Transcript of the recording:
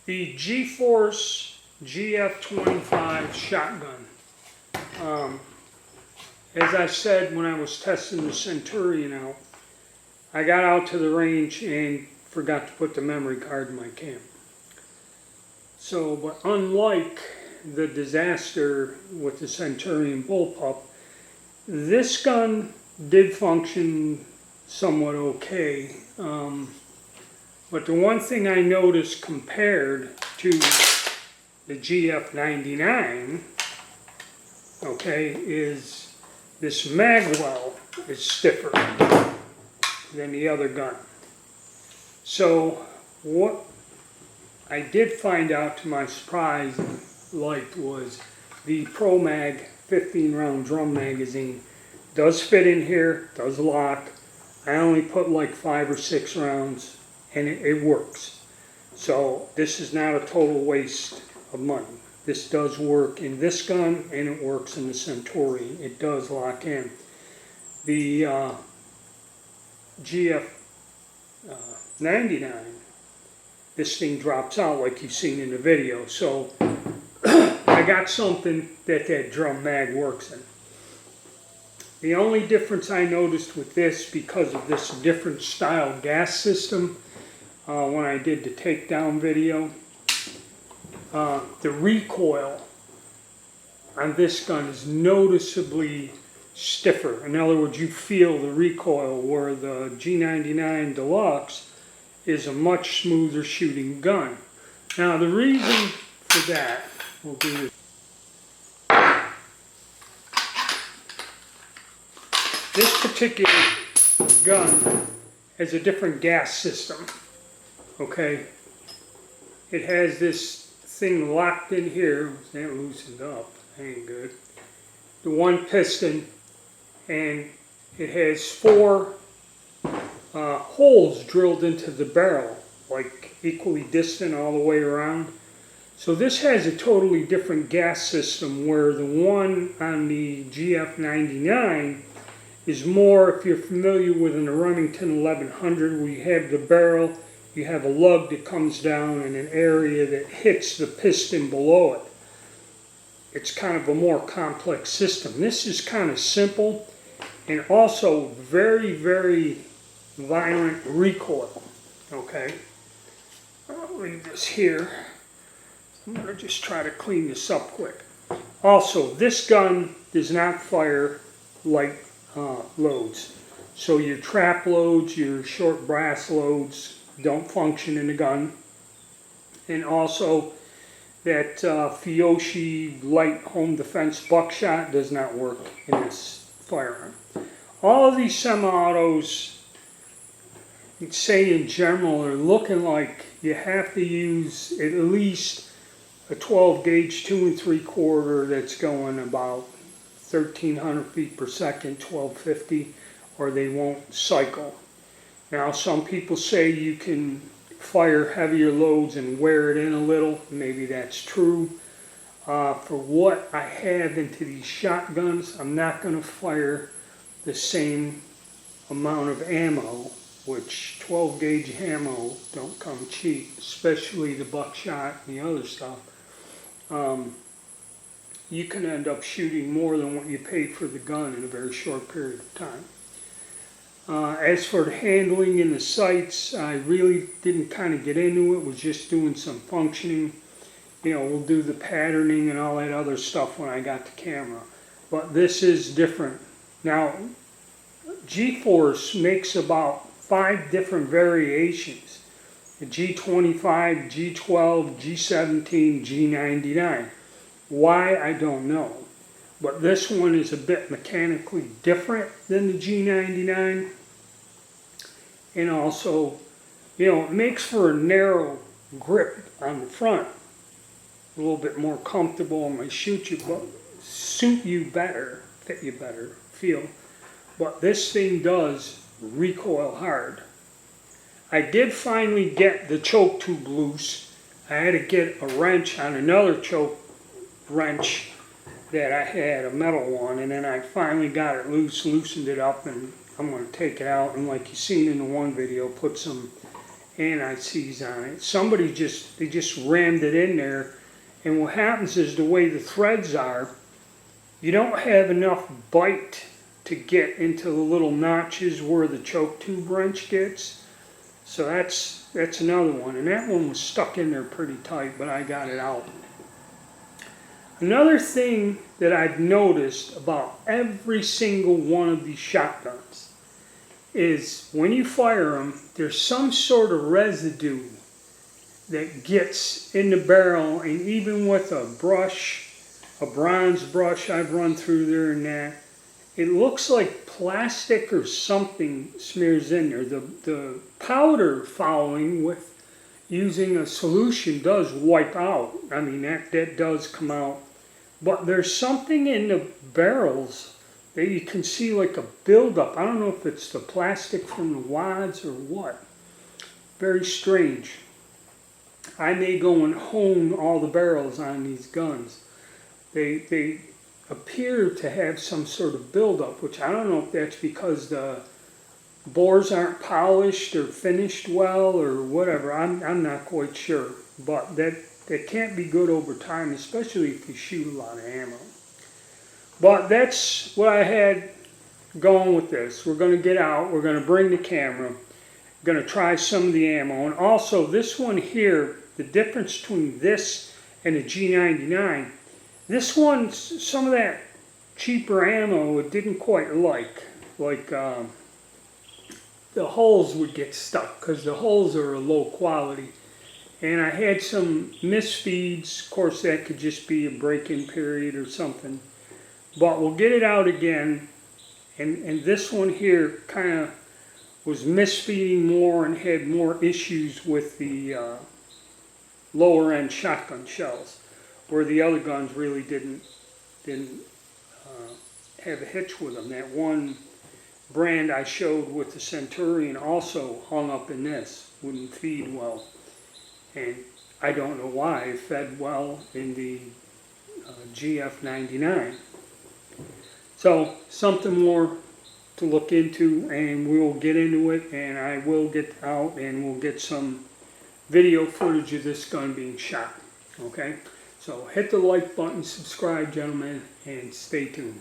The Gforce GF 25 shotgun. As I said when I was testing the Centurion out, I got out to the range and forgot to put the memory card in my cam. So, but unlike the disaster with the Centurion bullpup, this gun did function somewhat okay. But the one thing I noticed compared to the GF99, okay, is this mag well is stiffer than the other gun. So what I did find out to my surprise and liked was the Pro Mag 15 round drum magazine does fit in here, does lock. I only put like 5 or 6 rounds and it works. So this is not a total waste of money. This does work in this gun and it works in the Centurion. It does lock in. The GF 99, this thing drops out like you've seen in the video. So I got something that drum mag works in. The only difference I noticed with this, because of this different style gas system, when I did the takedown video, the recoil on this gun is noticeably stiffer. In other words, you feel the recoil, where the G99 Deluxe is a much smoother shooting gun. Now the reason for that will be this. This particular gun has a different gas system, okay? It has this thing locked in here, that loosened up, ain't good. The one piston, and it has 4 holes drilled into the barrel, like equally distant all the way around. So this has a totally different gas system, where the one on the GF99 is more, if you're familiar with an Remington 1100, where you have the barrel, you have a lug that comes down in an area that hits the piston below it. It's kind of a more complex system. This is kind of simple and also very, very violent recoil. Okay, I'll leave this here. I'm going to just try to clean this up quick. Also, this gun does not fire light loads. So your trap loads, your short brass loads don't function in the gun. And also that Fiocchi light home defense buckshot does not work in this firearm. All of these semi-autos, you'd say in general, are looking like you have to use at least a 12 gauge 2 3/4 that's going about 1,300 feet per second, 1250, or they won't cycle. Now some people say you can fire heavier loads and wear it in a little. Maybe that's true. For what I have into these shotguns, I'm not going to fire the same amount of ammo, which 12 gauge ammo don't come cheap, especially the buckshot and the other stuff. You can end up shooting more than what you paid for the gun in a very short period of time. As for the handling in the sights, I really didn't kind of get into it, was just doing some functioning. You know, we'll do the patterning and all that other stuff when I got the camera. But this is different. Now, Gforce makes about 5 different variations. The G25, G12, G17, G99. Why, I don't know. But this one is a bit mechanically different than the G99. And also, you know, it makes for a narrow grip on the front. A little bit more comfortable and might suit you better, fit you better, feel. But this thing does recoil hard. I did finally get the choke tube loose. I had to get a wrench on another choke wrench that I had, a metal one, and then I finally got it loose, loosened it up, and I'm going to take it out, and like you seen in the one video, put some anti-seize on it. Somebody they just rammed it in there, and what happens is the way the threads are, you don't have enough bite to get into the little notches where the choke tube wrench gets. So that's another one, and that one was stuck in there pretty tight, but I got it out. Another thing that I've noticed about every single one of these shotguns is when you fire them, there's some sort of residue that gets in the barrel, and even with a brush, a bronze brush I've run through there and that, it looks like plastic or something smears in there. The powder fouling with using a solution does wipe out. I mean, that does come out. But there's something in the barrels that you can see like a buildup. I don't know if it's the plastic from the wads or what. Very strange. I may go and hone all the barrels on these guns. They appear to have some sort of buildup, which I don't know if that's because the bores aren't polished or finished well or whatever. I'm not quite sure, but that can't be good over time, especially if you shoot a lot of ammo. But that's what I had going with this. We're going to get out, we're going to bring the camera, going to try some of the ammo, and also this one here, the difference between this and the G99, this one, some of that cheaper ammo it didn't quite like the holes would get stuck because the holes are a low quality, and I had some misfeeds. Of course, that could just be a break-in period or something, but we'll get it out again. And this one here kind of was misfeeding more and had more issues with the lower end shotgun shells, where the other guns really didn't have a hitch with them. That one brand I showed with the Centurion also hung up in this, wouldn't feed well, and I don't know why. It fed well in the GF 99. So something more to look into, and we'll get into it, and I will get out and we'll get some video footage of this gun being shot. Okay, so hit the like button, subscribe, gentlemen, and stay tuned.